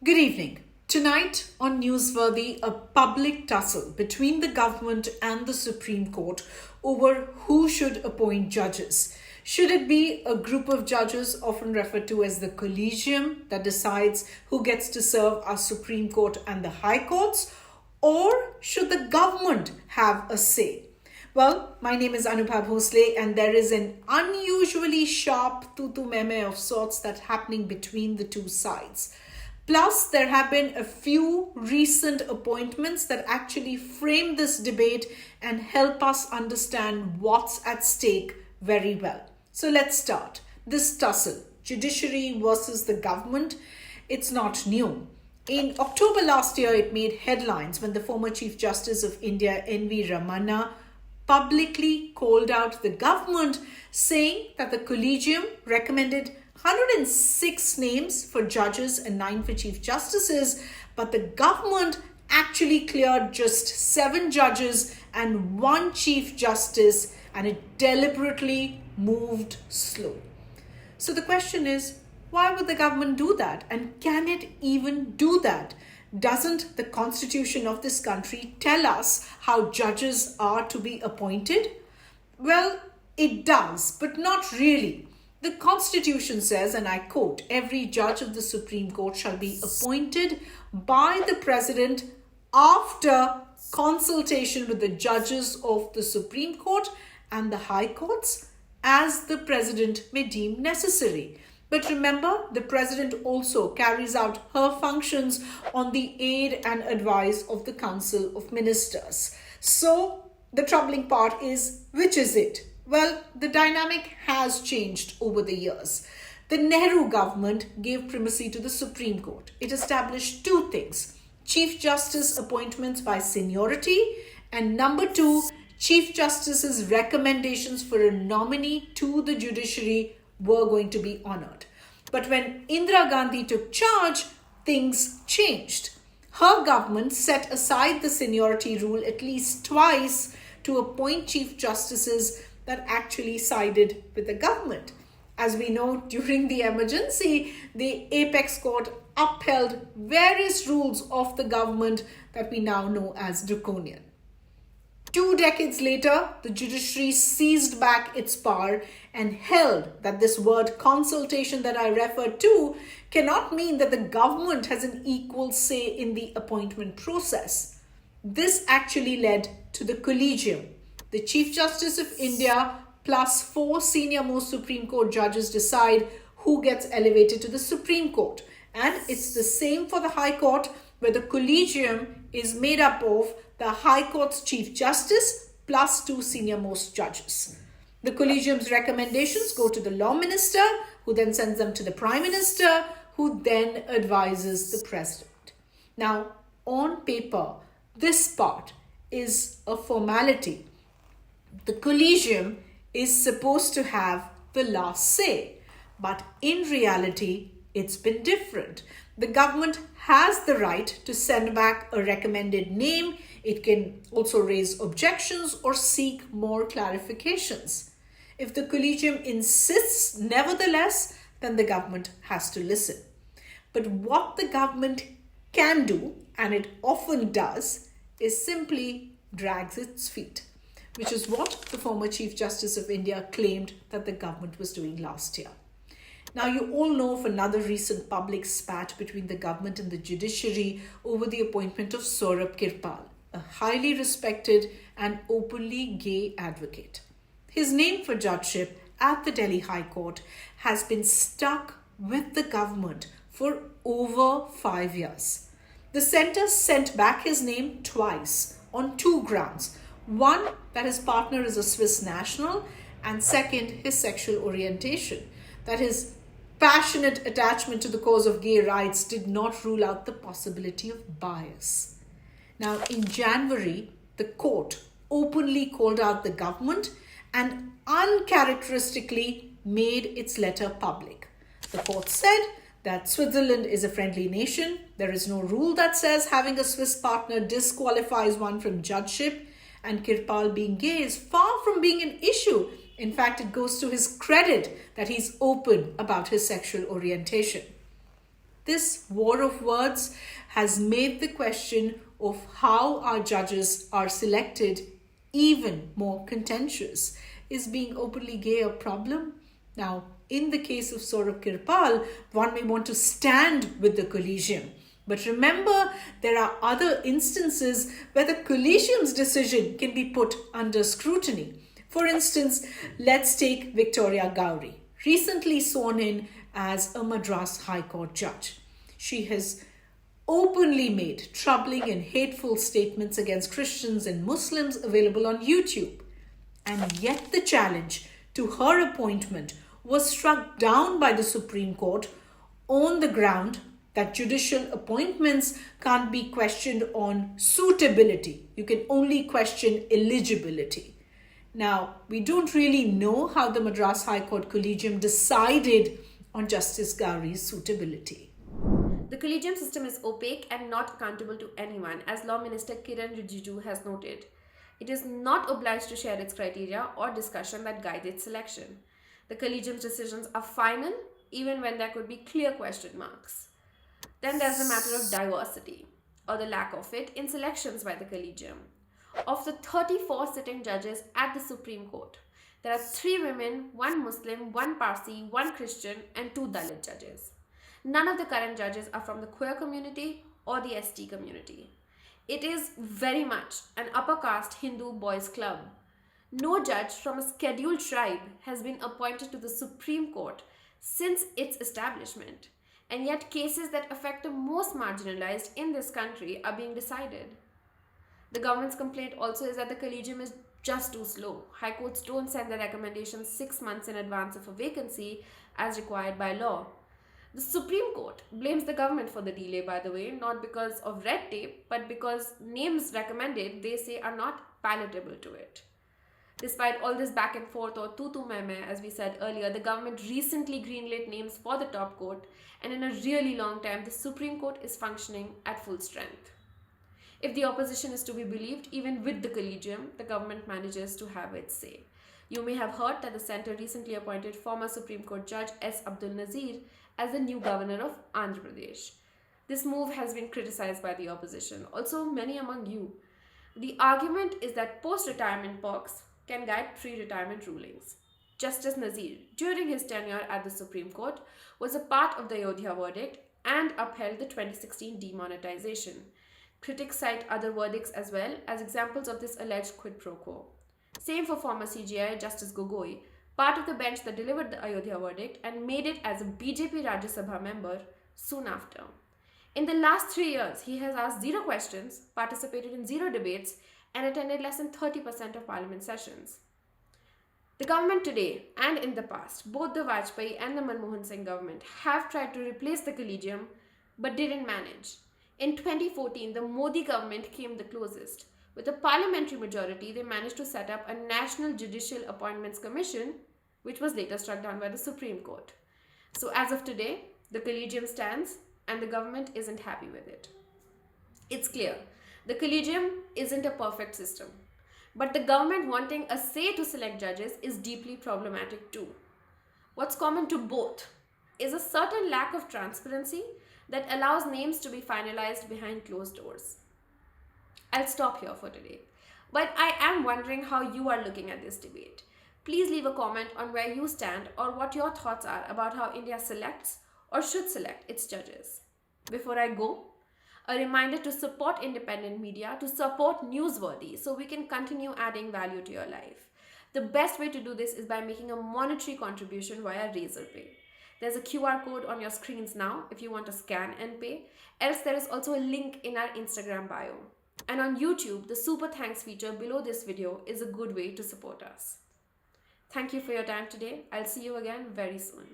Good evening. Tonight on Newsworthy, a public tussle between the government and the Supreme Court over who should appoint judges. Should it be a group of judges, often referred to as the Collegium, that decides who gets to serve our Supreme Court and the High Courts? Or should the government have a say? Well, my name is Anubha Bhonsle, and there is an unusually sharp tutu meme of sorts that's happening between the two sides. Plus, there have been a few recent appointments that actually frame this debate and help us understand what's at stake very well. So let's start. This tussle, judiciary versus the government, it's not new. In October last year, it made headlines when the former Chief Justice of India, N.V. Ramana, publicly called out the government, saying that the Collegium recommended 106 names for judges and 9 for chief justices, but the government actually cleared just 7 judges and 1 chief justice, and it deliberately moved slow. So the question is, why would the government do that? And can it even do that? Doesn't the constitution of this country tell us how judges are to be appointed? Well, it does, but not really. The Constitution says, and I quote, every judge of the Supreme Court shall be appointed by the President after consultation with the judges of the Supreme Court and the High Courts as the President may deem necessary. But remember, the President also carries out her functions on the aid and advice of the Council of Ministers. So the troubling part is, which is it? Well, the dynamic has changed over the years. The Nehru government gave primacy to the Supreme Court. It established 2 things: Chief Justice appointments by seniority, and number 2, Chief Justice's recommendations for a nominee to the judiciary were going to be honored. But when Indira Gandhi took charge, things changed. Her government set aside the seniority rule at least twice to appoint Chief Justices that actually sided with the government. As we know, during the emergency, the Apex Court upheld various rules of the government that we now know as draconian. 2 decades later, the judiciary seized back its power and held that this word consultation that I referred to cannot mean that the government has an equal say in the appointment process. This actually led to the Collegium. The Chief Justice of India plus 4 senior-most Supreme Court judges decide who gets elevated to the Supreme Court. And it's the same for the High Court, where the Collegium is made up of the High Court's Chief Justice plus 2 senior-most judges. The Collegium's recommendations go to the Law Minister, who then sends them to the Prime Minister, who then advises the President. Now, on paper, this part is a formality. The Collegium is supposed to have the last say, but in reality, it's been different. The government has the right to send back a recommended name. It can also raise objections or seek more clarifications. If the Collegium insists, nevertheless, then the government has to listen. But what the government can do, and it often does, is simply drags its feet, which is what the former Chief Justice of India claimed that the government was doing last year. Now, you all know of another recent public spat between the government and the judiciary over the appointment of Saurabh Kirpal, a highly respected and openly gay advocate. His name for judgeship at the Delhi High Court has been stuck with the government for over 5 years. The centre sent back his name twice on 2 grounds. One, that his partner is a Swiss national, and second, his sexual orientation. That his passionate attachment to the cause of gay rights did not rule out the possibility of bias. Now, in January, the court openly called out the government and uncharacteristically made its letter public. The court said that Switzerland is a friendly nation. There is no rule that says having a Swiss partner disqualifies one from judgeship, and Kirpal being gay is far from being an issue. In fact, it goes to his credit that he's open about his sexual orientation. This war of words has made the question of how our judges are selected even more contentious. Is being openly gay a problem? Now, in the case of Saurabh Kirpal, one may want to stand with the Collegium. But remember, there are other instances where the Collegium's decision can be put under scrutiny. For instance, let's take Victoria Gowri, recently sworn in as a Madras High Court judge. She has openly made troubling and hateful statements against Christians and Muslims available on YouTube. And yet the challenge to her appointment was struck down by the Supreme Court on the ground that judicial appointments can't be questioned on suitability. You can only question eligibility. Now, we don't really know how the Madras High Court Collegium decided on Justice Gowri's suitability. The Collegium system is opaque and not accountable to anyone, as Law Minister Kiran Rijiju has noted. It is not obliged to share its criteria or discussion that guide its selection. The Collegium's decisions are final, even when there could be clear question marks. Then there's the matter of diversity, or the lack of it, in selections by the Collegium. Of the 34 sitting judges at the Supreme Court, there are 3 women, 1 Muslim, 1 Parsi, 1 Christian, and 2 Dalit judges. None of the current judges are from the queer community or the ST community. It is very much an upper caste Hindu boys' club. No judge from a scheduled tribe has been appointed to the Supreme Court since its establishment, and yet cases that affect the most marginalized in this country are being decided. The government's complaint also is that the Collegium is just too slow. High courts don't send their recommendations 6 months in advance of a vacancy as required by law. The Supreme Court blames the government for the delay, by the way, not because of red tape, but because names recommended, they say, are not palatable to it. Despite all this back and forth or tutu meme, as we said earlier, the government recently greenlit names for the top court, and in a really long time, the Supreme Court is functioning at full strength. If the opposition is to be believed, even with the Collegium, the government manages to have its say. You may have heard that the centre recently appointed former Supreme Court Judge S. Abdul Nazir as the new governor of Andhra Pradesh. This move has been criticized by the opposition, also many among you. The argument is that post-retirement perks can guide pre-retirement rulings. Justice Nazir, during his tenure at the Supreme Court, was a part of the Ayodhya verdict and upheld the 2016 demonetization. Critics cite other verdicts as well as examples of this alleged quid pro quo. Same for former CJI Justice Gogoi, part of the bench that delivered the Ayodhya verdict and made it as a BJP Rajya Sabha member soon after. In the last 3 years, he has asked 0 questions, participated in 0 debates, and attended less than 30% of parliament sessions. The government today and in the past, both the Vajpayee and the Manmohan Singh government have tried to replace the Collegium but didn't manage. In 2014, the Modi government came the closest. With a parliamentary majority, they managed to set up a National Judicial Appointments Commission, which was later struck down by the Supreme Court. So as of today, the Collegium stands and the government isn't happy with it. It's clear, the Collegium isn't a perfect system, but the government wanting a say to select judges is deeply problematic too. What's common to both is a certain lack of transparency that allows names to be finalized behind closed doors. I'll stop here for today, but I am wondering how you are looking at this debate. Please leave a comment on where you stand or what your thoughts are about how India selects or should select its judges. Before I go, a reminder to support independent media, to support Newsworthy so we can continue adding value to your life. The best way to do this is by making a monetary contribution via Razorpay. There's a QR code on your screens now if you want to scan and pay. Else there is also a link in our Instagram bio. And on YouTube, the super thanks feature below this video is a good way to support us. Thank you for your time today. I'll see you again very soon.